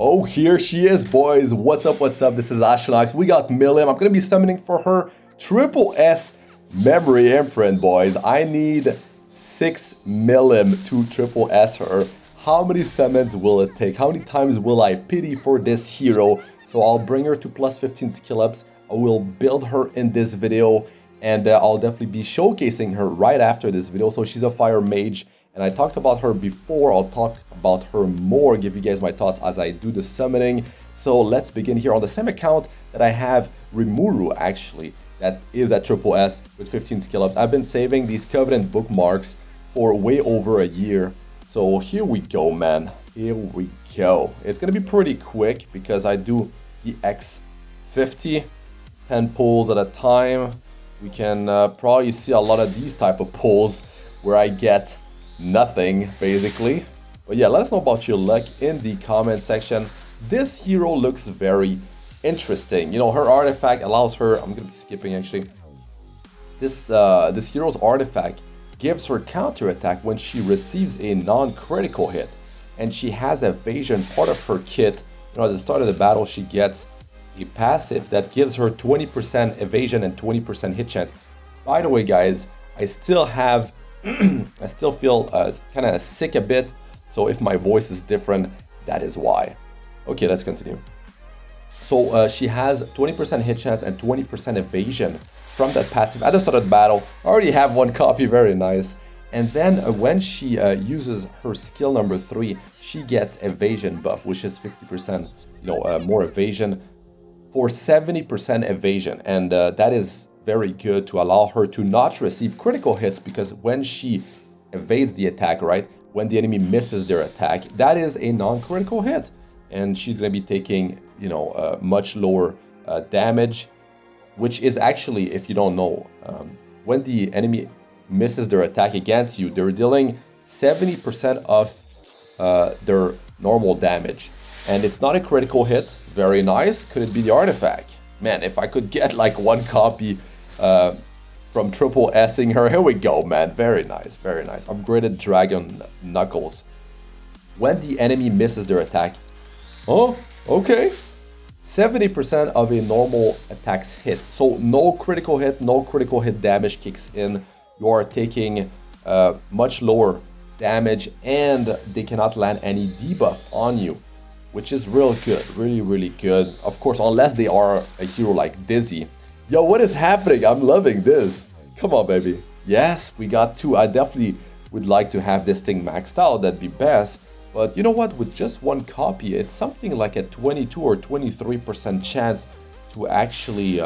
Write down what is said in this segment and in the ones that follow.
Oh, here she is, boys. What's up, what's up? This is Astranox. We got Milim. I'm going to be summoning for her triple S memory imprint, boys. I need 6 Milim to triple S her. How many summons will it take? How many times will I pity for this hero? So I'll bring her to plus 15 skill ups. I will build her in this video. And I'll definitely be showcasing her right after this video. So she's a fire mage. And I talked about her before. I'll talk about her more, give you guys my thoughts as I do the summoning. So let's begin here on the same account that I have Rimuru, actually. That is at triple S with 15 skill ups. I've been saving these Covenant Bookmarks for way over a year. So here we go, man. Here we go. It's going to be pretty quick because I do the X50, 10 pulls at a time. We can probably see a lot of these type of pulls where I get nothing, basically. But yeah, let us know about your luck in the comment section. This hero looks very interesting. You know, her artifact allows her, I'm gonna be skipping actually. This hero's artifact gives her counterattack when she receives a non-critical hit. And she has evasion part of her kit. You know, at the start of the battle, she gets a passive that gives her 20% evasion and 20% hit chance. By the way, guys, I still have I still feel kind of sick a bit, so if my voice is different, that is why. Okay, let's continue. So she has 20% hit chance and 20% evasion from that passive at the start of the battle. I already have one copy, very nice. And then when she uses her skill number 3, she gets evasion buff, which is 50%, more evasion for 70% evasion, and that is very good to allow her to not receive critical hits, because when she evades the attack, right, when the enemy misses their attack, that is a non-critical hit, and she's going to be taking, much lower damage, which is actually, if you don't know, when the enemy misses their attack against you, they're dealing 70% of their normal damage, and it's not a critical hit. Very nice. Could it be the artifact? Man, if I could get like one copy from triple S-ing her. Here we go, man. Very nice, very nice. Upgraded Dragon Knuckles. When the enemy misses their attack. Oh, okay. 70% of a normal attack's hit. So no critical hit damage kicks in. You are taking much lower damage, and they cannot land any debuff on you, which is real good, really good. Of course, unless they are a hero like Dizzy. Yo, what is happening? I'm loving this. Come on, baby. Yes, we got 2. I definitely would like to have this thing maxed out. That'd be best. But you know what? With just one copy, it's something like a 22 or 23% chance to actually,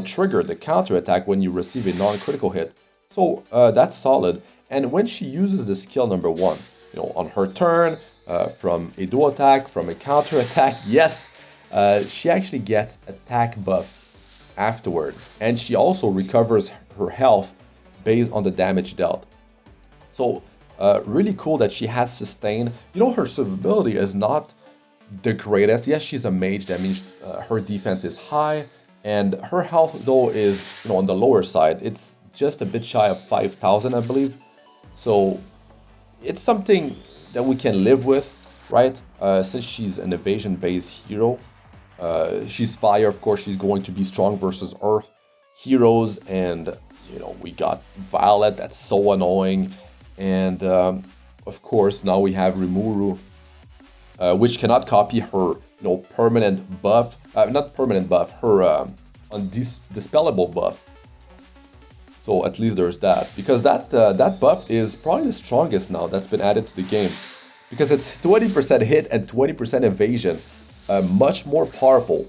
trigger the counterattack when you receive a non-critical hit. So that's solid. And when she uses the skill number 1, on her turn, from a dual attack, from a counter attack, yes, she actually gets attack buff afterward, and she also recovers her health based on the damage dealt. So really cool that she has sustain. Her survivability is not the greatest. Yes, she's a mage, that means her defense is high, and her health though is on the lower side. It's just a bit shy of 5,000, I believe. So it's something that we can live with, right? Since she's an evasion-based hero. She's fire, of course, she's going to be strong versus earth heroes, and we got Violet, that's so annoying. And of course, now we have Rimuru, which cannot copy her permanent buff, not permanent buff, her undispellable buff. So at least there's that, because that buff is probably the strongest now that's been added to the game, because it's 20% hit and 20% evasion. Much more powerful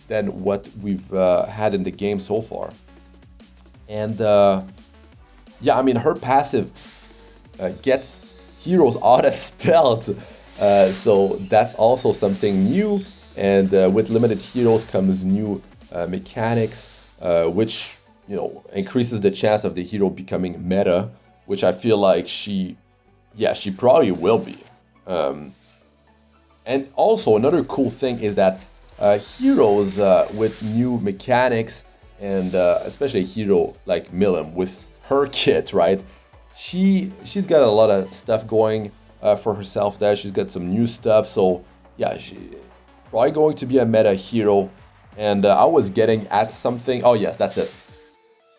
than what we've had in the game so far. And yeah, I mean, her passive gets heroes out of stealth, so that's also something new. And with limited heroes comes new mechanics, which increases the chance of the hero becoming meta, which I feel like she probably will be. And also another cool thing is that heroes with new mechanics, and especially a hero like Milim with her kit, right? She's got a lot of stuff going for herself there. She's got some new stuff. So yeah, she probably going to be a meta hero. And I was getting at something. Oh yes, that's it.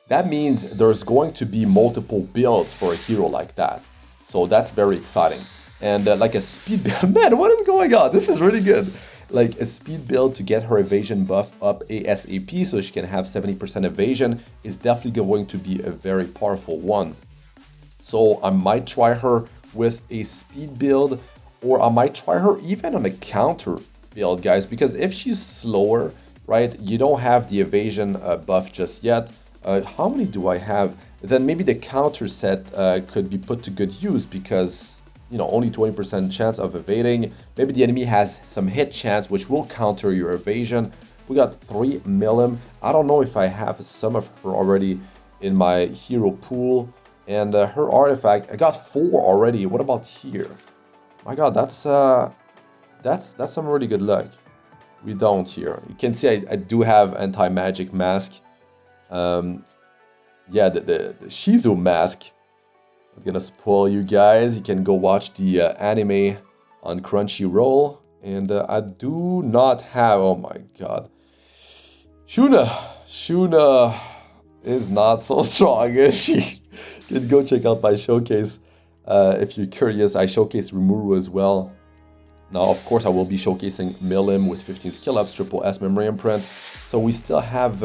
That means there's going to be multiple builds for a hero like that. So that's very exciting. And like a speed build, man, what is going on? This is really good. Like a speed build to get her evasion buff up ASAP so she can have 70% evasion is definitely going to be a very powerful one. So I might try her with a speed build, or I might try her even on a counter build, guys, because if she's slower, right, you don't have the evasion buff just yet. How many do I have? Then maybe the counter set could be put to good use because, you know, only 20% chance of evading. Maybe the enemy has some hit chance, which will counter your evasion. We got 3 Milim. I don't know if I have some of her already in my hero pool. And her artifact, I got 4 already. What about here? My God, that's some really good luck. We don't here. You can see I do have anti-magic mask. Yeah, the Shizu mask. I'm gonna spoil you guys. You can go watch the anime on Crunchyroll. And I do not have, oh my God. Shuna is not so strong. She can go check out my showcase. If you're curious, I showcase Rimuru as well. Now, of course, I will be showcasing Milim with 15 skill ups, triple S memory imprint. So we still have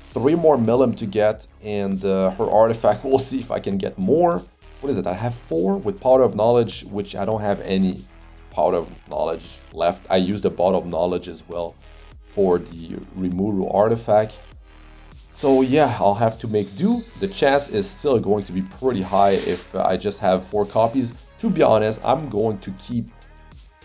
3 more Milim to get, and her artifact, we'll see if I can get more. What is it? I have 4 with Powder of Knowledge, which I don't have any Powder of Knowledge left. I used the Bottle of Knowledge as well for the Rimuru artifact. So yeah, I'll have to make do. The chance is still going to be pretty high if I just have 4 copies. To be honest, I'm going to keep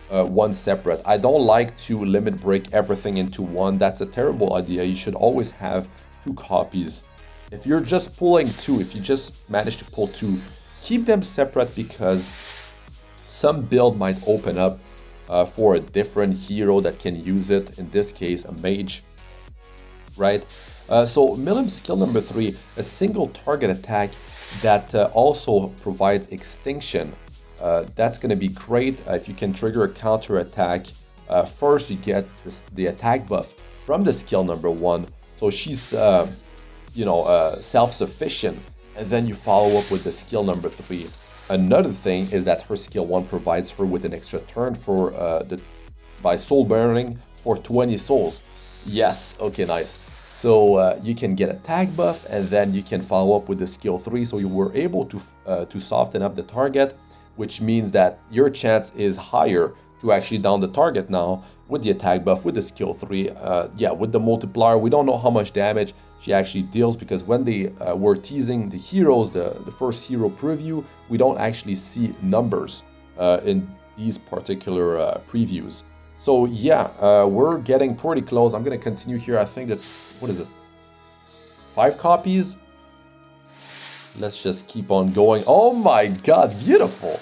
one separate. I don't like to limit break everything into one. That's a terrible idea. You should always have 2 copies. If you're just pulling 2, if you just manage to pull 2, keep them separate because some build might open up for a different hero that can use it. In this case, a mage, right? So Milim skill number 3, a single target attack that also provides extinction. That's going to be great if you can trigger a counter attack. First, you get the attack buff from the skill number 1. So she's, self-sufficient. And then you follow up with the skill number 3. Another thing is that her skill 1 provides her with an extra turn for by soul burning for 20 souls. Yes, okay, nice. So you can get attack buff, and then you can follow up with the skill 3. So you were able to soften up the target, which means that your chance is higher to actually down the target now with the attack buff, with the skill 3. Yeah, with the multiplier, we don't know how much damage she actually deals because when they were teasing the heroes, the first hero preview, we don't actually see numbers in these particular previews. So yeah, we're getting pretty close. I'm going to continue here. I think that's, what is it? 5 copies? Let's just keep on going. Oh my God, beautiful.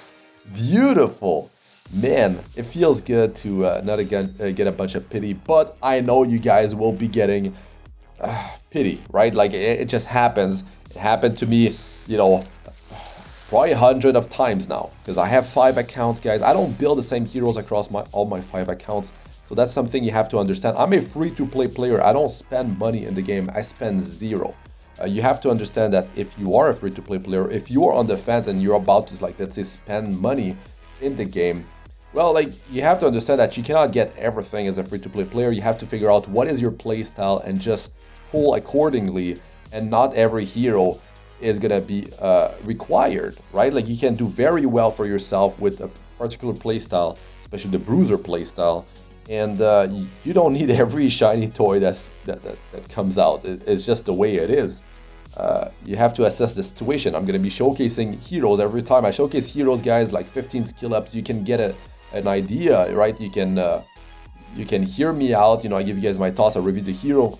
Beautiful. Man, it feels good to not again get a bunch of pity, but I know you guys will be getting pity, right? Like it just happens. It happened to me, you know, probably 100 of times now because I have 5 accounts, guys. I don't build the same heroes across all my 5 accounts. So that's something you have to understand. I'm a free-to-play player. I don't spend money in the game. I spend 0. You have to understand that if you are a free-to-play player, if you are on the fence and you're about to, like, let's say, spend money in the game, well, like, you have to understand that you cannot get everything as a free-to-play player. You have to figure out what is your play style and just pull accordingly. And not every hero is gonna be required, right? Like, you can do very well for yourself with a particular play style, especially the bruiser play style. And you don't need every shiny toy that comes out. It's just the way it is. You have to assess the situation. I'm going to be showcasing heroes every time I showcase heroes, guys, like 15 skill ups. You can get an idea, right? You can hear me out. You know, I give you guys my thoughts. I review the hero,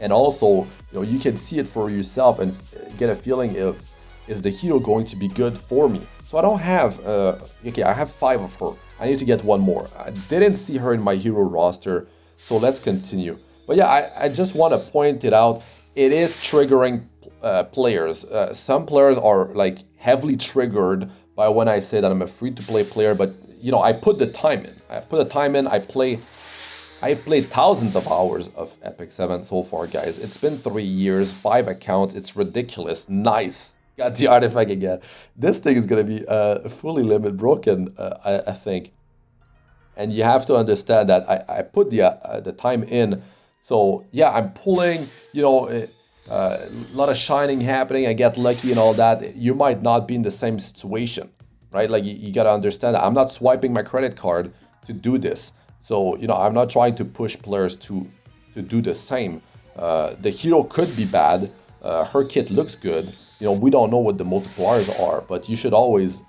and also, you know, you can see it for yourself and get a feeling of, is the hero going to be good for me? So I don't have okay, I have 5 of her. I need to get 1 more. I didn't see her in my hero roster, so let's continue. But yeah, I just want to point it out. It is triggering players. Some players are like heavily triggered by when I say that I'm a free-to-play player, but you know, I put the time in. I've played thousands of hours of Epic 7 so far, guys. It's been 3 years, 5 accounts. It's ridiculous. Nice. Got the artifact again. This thing is going to be fully limit broken, I think. And you have to understand that I put the time in. So, yeah, I'm pulling, you know, a lot of shining happening. I get lucky and all that. You might not be in the same situation, right? Like, you got to understand that I'm not swiping my credit card to do this. So, you know, I'm not trying to push players to do the same. The hero could be bad. Her kit looks good. You know, we don't know what the multipliers are, but you should always,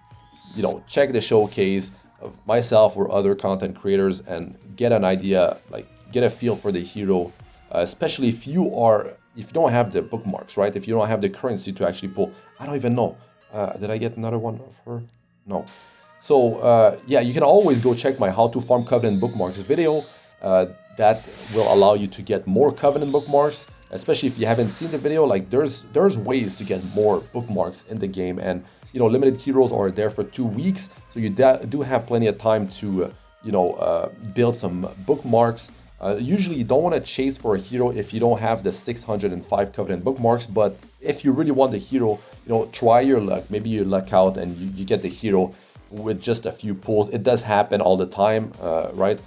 you know, check the showcase of myself or other content creators and get an idea, like get a feel for the hero, especially if you don't have the bookmarks, right? If you don't have the currency to actually pull. I don't even know. Did I get another one of her? No. So, yeah, you can always go check my How to Farm Covenant Bookmarks video. That will allow you to get more Covenant Bookmarks, especially if you haven't seen the video. Like, there's ways to get more bookmarks in the game. And, you know, limited heroes are there for 2 weeks. So you do have plenty of time to, you know, build some bookmarks. Usually you don't want to chase for a hero if you don't have the 605 Covenant Bookmarks. But if you really want the hero, you know, try your luck. Maybe you luck out and you get the hero with just a few pulls. It does happen all the time, right?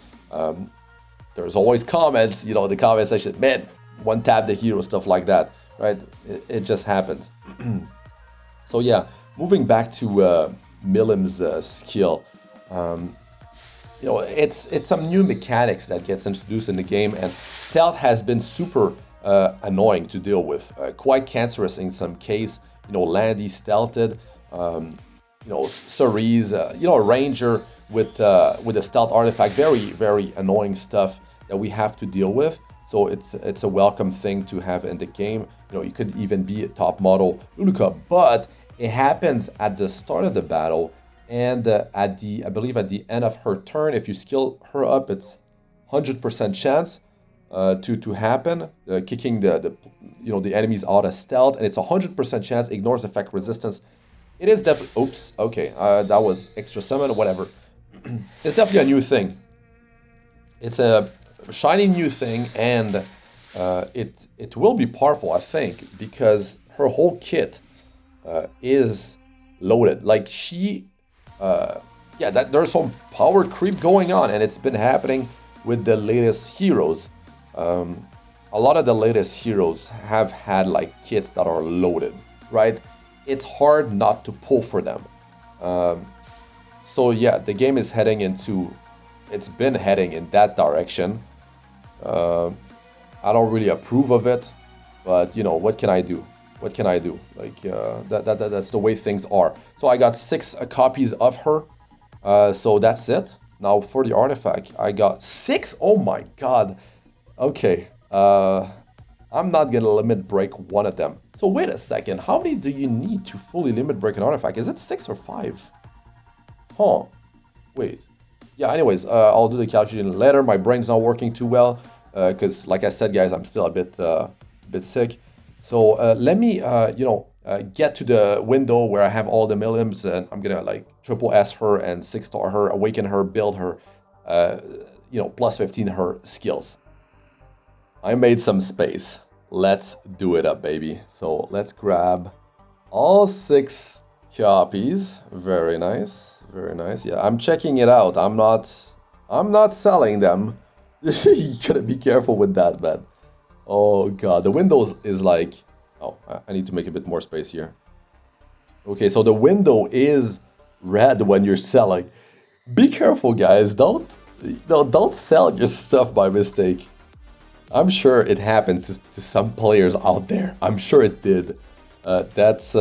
There's always comments, you know, the comment section, man, one tap the hero, stuff like that, right? It just happens. So yeah, moving back to Milim's skill, you know, it's some new mechanics that gets introduced in the game, and stealth has been super annoying to deal with, quite cancerous in some case. You know, Landy stealthed. You know, Cerise, you know, a ranger with a stealth artifact, very annoying stuff that we have to deal with. So it's a welcome thing to have in the game. You know, you could even be a top model Luluka, but it happens at the start of the battle and I believe at the end of her turn. If you skill her up, it's 100% chance to happen, kicking the you know, the enemies out of stealth, and it's 100% chance ignores effect resistance. It is definitely, oops, okay, that was extra summon, whatever. It's definitely a new thing. It's a shiny new thing, and it will be powerful, I think, because her whole kit is loaded. Like, she, yeah, there's some power creep going on, and it's been happening with the latest heroes. A lot of the latest heroes have had, like, kits that are loaded, right? It's hard not to pull for them. So yeah, the game is heading into, it's been heading in that direction. I don't really approve of it, but you know, what can I do? What can I do? Like, that's the way things are. So I got 6 copies of her. So that's it. Now for the artifact, I got 6. Oh my god. Okay. I'm not gonna limit break one of them. So wait a second, how many do you need to fully limit break an artifact? Is it 6 or 5? Huh. Wait. Yeah, anyways, I'll do the calculation later. My brain's not working too well, because like I said, guys, I'm still a bit sick. So let me, you know, get to the window where I have all the Milims, and I'm gonna like triple S her and 6-star her, awaken her, build her, you know, plus 15 her skills. I made some space. Let's do it up, baby. So let's grab all 6 copies. Very nice, very nice. Yeah, I'm checking it out. I'm not selling them. You gotta be careful with that, man. Oh god, the windows is like, oh, I need to make a bit more space here. Okay, so the window is red when you're selling. Be careful, guys. Don't sell your stuff by mistake. I'm sure it happened to some players out there. I'm sure it did. That's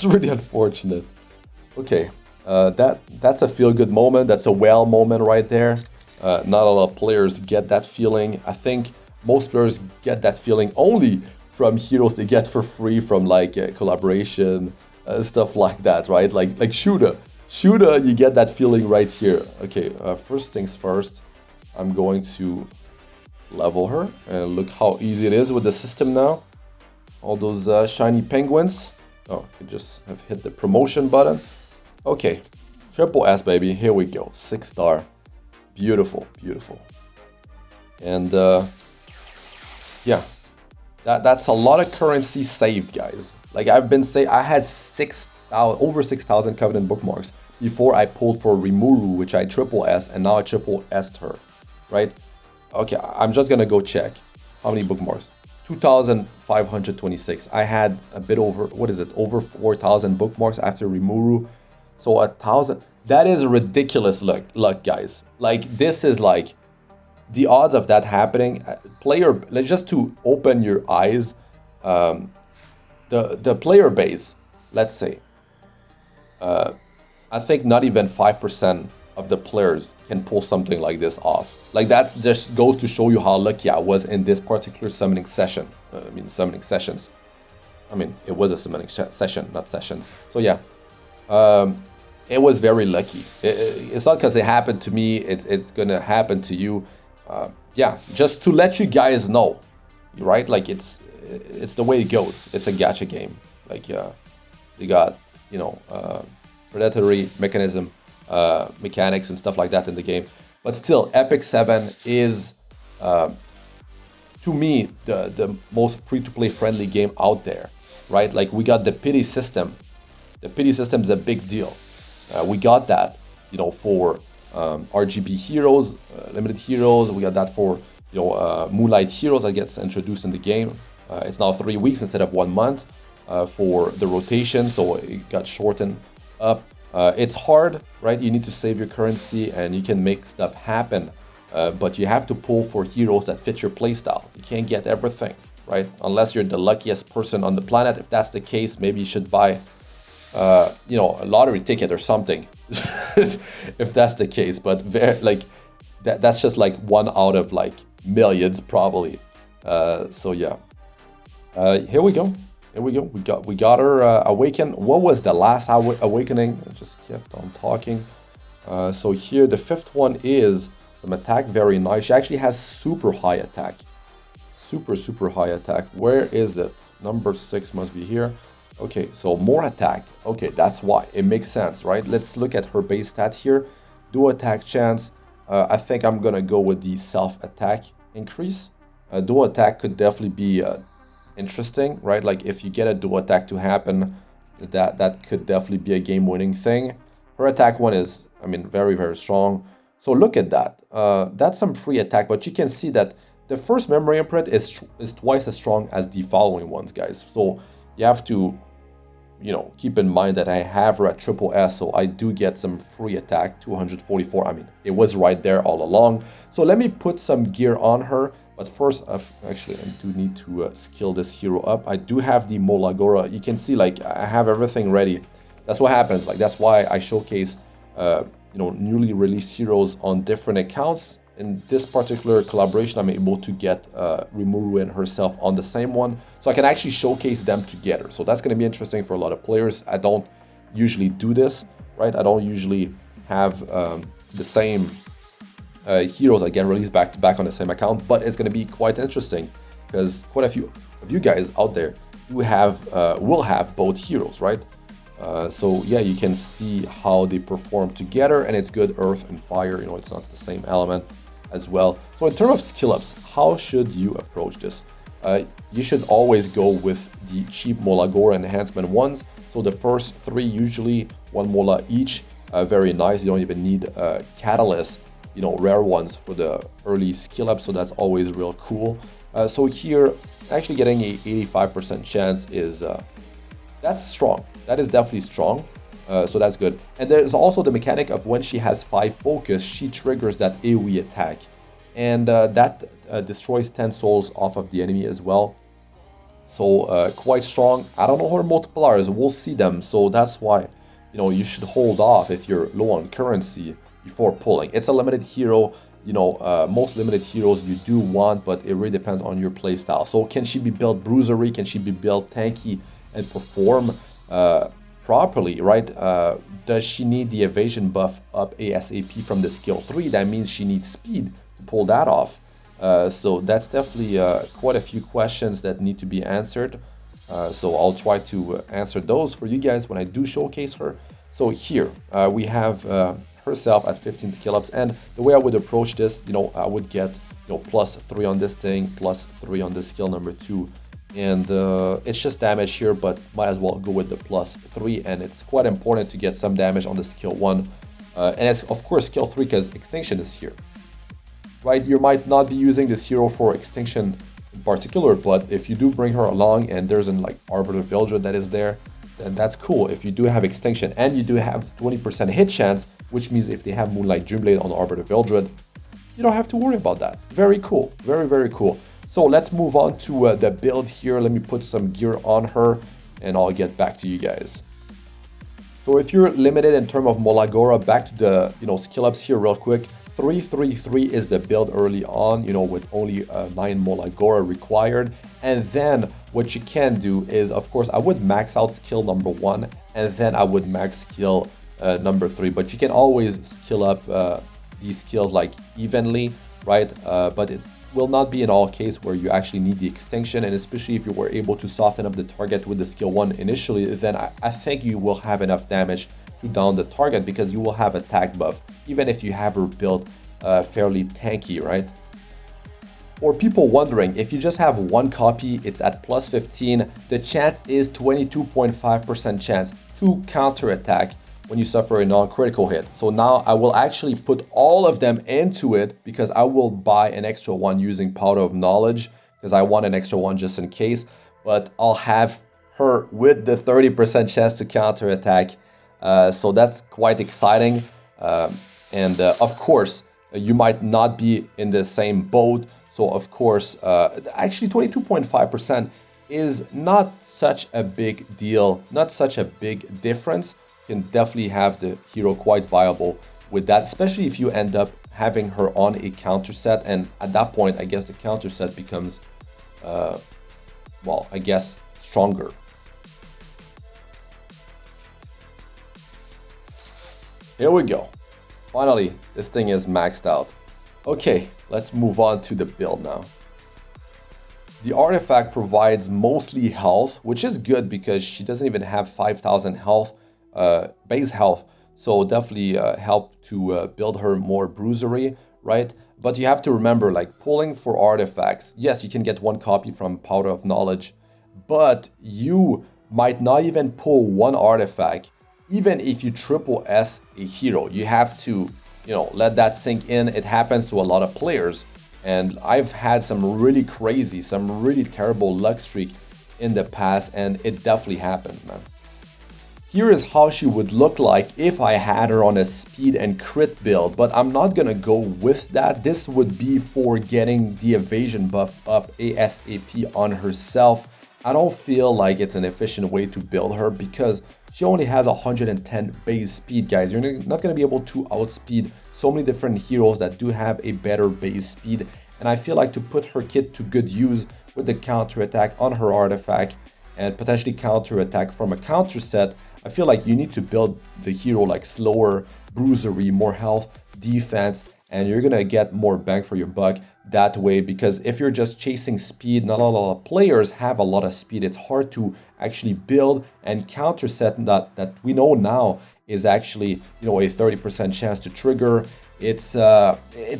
really unfortunate. Okay, that's a feel-good moment. That's a well moment right there. Not a lot of players get that feeling. I think most players get that feeling only from heroes they get for free from like collaboration, stuff like that, right? Like Shuda, you get that feeling right here. Okay, first things first, I'm going to level her, and look how easy it is with the system now. All those shiny penguins. Oh, I just have hit the promotion button. Okay, triple S, baby. Here we go. 6-star. Beautiful, beautiful. And yeah, that's a lot of currency saved, guys. Like I've been saying, I had 6,000, over 6,000 Covenant bookmarks before I pulled for Rimuru, which I triple S, and now I triple S'd her, right? Okay, I'm just gonna go check how many bookmarks. 2,526. I had a bit over, what is it, over 4,000 bookmarks after Rimuru. So 1,000. That is ridiculous luck, guys. Like this is like the odds of that happening. Player, just to open your eyes, the player base. Let's say, I think not even 5% of the players can pull something like this off. Like that just goes to show you how lucky I was in this particular summoning session. Summoning sessions. I mean, it was a summoning session, not sessions. So yeah, it was very lucky. It's not because it happened to me. It's gonna happen to you. Yeah, just to let you guys know, right? Like it's the way it goes. It's a gacha game. Like you got predatory mechanism. Mechanics and stuff like that in the game, but still Epic 7 is to me the most free-to-play friendly game out there, right? Like we got the pity system. The pity system is a big deal. We got that for RGB heroes, limited heroes. We got that for Moonlight heroes that gets introduced in the game. It's now 3 weeks instead of 1 month for the rotation, so it got shortened up. It's hard, right? You need to save your currency and you can make stuff happen, but you have to pull for heroes that fit your playstyle. You can't get everything, right? Unless you're the luckiest person on the planet. If that's the case, maybe you should buy, a lottery ticket or something, if that's the case. But that's just like 1 out of like millions probably. So yeah, here we go. Here we go. We got her awakened. What was the last awakening? I just kept on talking. So here the 5th one is some attack. Very nice. She actually has super high attack. Super high attack. Where is it? Number 6 must be here. Okay, so more attack. Okay, that's why. It makes sense, right? Let's look at her base stat here. Dual attack chance. I think I'm gonna go with the self-attack increase. Dual attack could definitely be interesting, right? Like if you get a dual attack to happen, that could definitely be a game-winning thing. Her attack one is, very strong. So look at that. That's some free attack, but you can see that the first memory imprint is twice as strong as the following ones, guys. So you have to, keep in mind that I have her at triple S, so I do get some free attack, 244. It was right there all along. So let me put some gear on her. But first, actually, I do need to skill this hero up. I do have the MolaGora. You can see, like, I have everything ready. That's what happens. Like, that's why I showcase, newly released heroes on different accounts. In this particular collaboration, I'm able to get Rimuru and herself on the same one. So I can actually showcase them together. So that's going to be interesting for a lot of players. I don't usually do this, right? I don't usually have the same heroes again released back to back on the same account, but it's going to be quite interesting because quite a few of you guys out there will have both heroes, right? So yeah, you can see how they perform together, and it's good earth and fire. It's not the same element as well. So in terms of skill ups, how should you approach this? You should always go with the cheap MolaGora enhancement ones. So the first 3 usually 1 Mola each, very nice. You don't even need catalyst, rare ones for the early skill up, so that's always real cool. So here, actually getting a 85% chance is that's strong. That is definitely strong. So that's good. And there's also the mechanic of when she has 5 focus, she triggers that AoE attack, and that destroys 10 souls off of the enemy as well. So quite strong. I don't know her multipliers. We'll see them. So that's why you should hold off if you're low on currency before pulling. It's a limited hero. Most limited heroes you do want, but it really depends on your playstyle. So can she be built bruisery? Can she be built tanky and perform properly, right? Does she need the evasion buff up ASAP from the skill 3? That means she needs speed to pull that off. So that's definitely quite a few questions that need to be answered. So I'll try to answer those for you guys when I do showcase her. So here we have herself at 15 skill ups, and the way I would approach this, I would get +3 on this thing, +3 on this skill number 2, and it's just damage here, but might as well go with the +3, and it's quite important to get some damage on the skill 1, and it's of course skill 3 because extinction is here, right? You might not be using this hero for extinction in particular, but if you do bring her along and there's an like Arbiter Vildred that is there, then that's cool. If you do have extinction and you do have 20% hit chance, which means if they have Moonlight Dreamblade on Arbiter Vildred, you don't have to worry about that. Very cool. Very, very cool. So let's move on to the build here. Let me put some gear on her and I'll get back to you guys. So if you're limited in terms of MolaGora, back to the skill ups here real quick. 333 is the build early on, with only 9 MolaGora required. And then what you can do is, of course, I would max out skill number 1 and then I would max skill number 3. But you can always skill up these skills like evenly, right? But it will not be in all cases where you actually need the extinction, and especially if you were able to soften up the target with the skill 1 initially, then I think you will have enough damage to down the target because you will have attack buff, even if you have her build fairly tanky, right? For people wondering, if you just have one copy, it's at +15, the chance is 22.5% chance to counterattack when you suffer a non-critical hit. So now I will actually put all of them into it because I will buy an extra one using Powder of Knowledge because I want an extra one just in case, but I'll have her with the 30% chance to counterattack. So that's quite exciting. And of course, you might not be in the same boat. So of course, actually 22.5% is not such a big deal, not such a big difference. You can definitely have the hero quite viable with that, especially if you end up having her on a counter set. And at that point, I guess the counter set becomes, well, I guess stronger. Here we go. Finally, this thing is maxed out. Okay, let's move on to the build now. The artifact provides mostly health, which is good because she doesn't even have 5,000 health, base health. So definitely help to build her more bruisery, right? But you have to remember, like pulling for artifacts, yes, you can get one copy from Powder of Knowledge, but you might not even pull one artifact. Even if you triple S a hero, you have to, let that sink in. It happens to a lot of players. And I've had some really crazy, some really terrible luck streak in the past, and it definitely happens, man. Here is how she would look like if I had her on a speed and crit build, but I'm not gonna go with that. This would be for getting the evasion buff up ASAP on herself. I don't feel like it's an efficient way to build her because she only has 110 base speed, guys. You're not going to be able to outspeed so many different heroes that do have a better base speed. And I feel like to put her kit to good use with the counter attack on her artifact and potentially counter attack from a counter set, I feel like you need to build the hero like slower, bruisery, more health, defense, and you're going to get more bang for your buck that way, because if you're just chasing speed, not a lot of players have a lot of speed. It's hard to actually build and counter set that we know now is actually a 30% chance to trigger. It's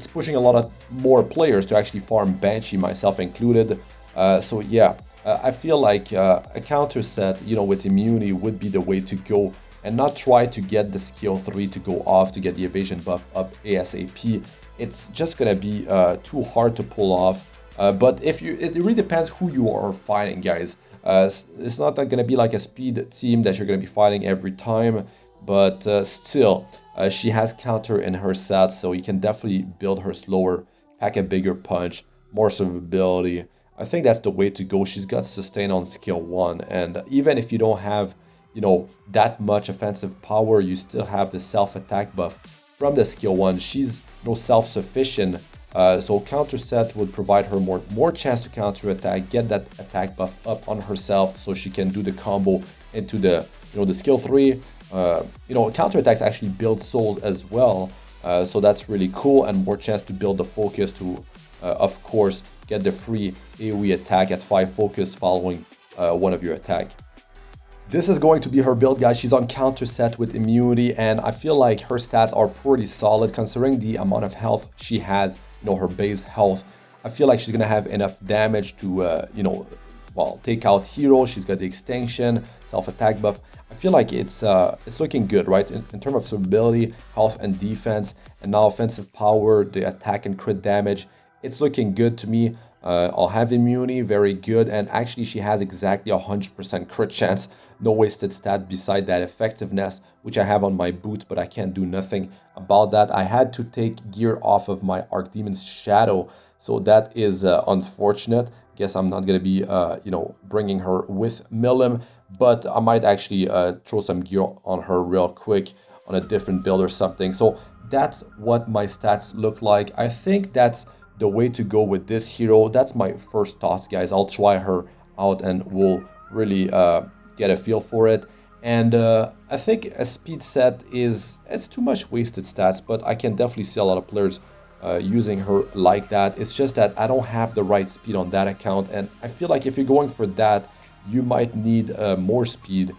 pushing a lot of more players to actually farm Banshee, myself included. So yeah, I feel like a counter set with immunity would be the way to go, and not try to get the skill 3 to go off to get the evasion buff up ASAP. It's just gonna be too hard to pull off. But it really depends who you are fighting, guys. It's not gonna be like a speed team that you're gonna be fighting every time, but still, she has counter in her set, so you can definitely build her slower, pack a bigger punch, more survivability. I think that's the way to go. She's got sustain on skill 1, and even if you don't have that much offensive power, you still have the self-attack buff from the skill 1. She's self-sufficient, so counter set would provide her more chance to counter attack, get that attack buff up on herself, so she can do the combo into the the skill 3. Counter attacks actually build souls as well, so that's really cool, and more chance to build the focus to, of course, get the free AoE attack at 5 focus following one of your attack. This is going to be her build, guys. She's on counter set with immunity, and I feel like her stats are pretty solid considering the amount of health she has, you know, her base health. I feel like she's gonna have enough damage to, you know, well, take out heroes. She's got the extinction, self-attack buff. I feel like it's looking good, right? In terms of survivability, health, and defense, and now offensive power, the attack and crit damage. It's looking good to me. I'll have immunity, very good, and actually she has exactly 100% crit chance. No wasted stat beside that effectiveness, which I have on my boots, but I can't do nothing about that. I had to take gear off of my Archdemon's Shadow, so that is unfortunate. Guess I'm not gonna be, you know, bringing her with Milim, but I might actually throw some gear on her real quick on a different build or something. So that's what my stats look like. I think that's the way to go with this hero. That's my first thoughts, guys. I'll try her out and we'll really get a feel for it. And I think a speed set it's too much wasted stats, but I can definitely see a lot of players using her like that. It's just that I don't have the right speed on that account, and I feel like if you're going for that, you might need more speed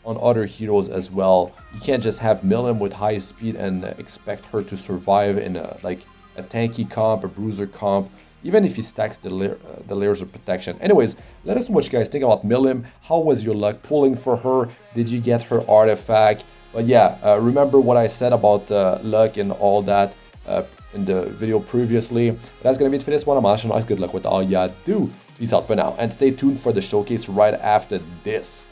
on other heroes as well. You can't just have Milim with high speed and expect her to survive in like a tanky comp, a bruiser comp, even if he stacks the layers of protection. Anyways, let us know what you guys think about Milim. How was your luck pulling for her? Did you get her artifact? But yeah, remember what I said about luck and all that in the video previously. That's gonna be it for this one. I'm Astranox. Good luck with all ya do. Peace out for now, and stay tuned for the showcase right after this.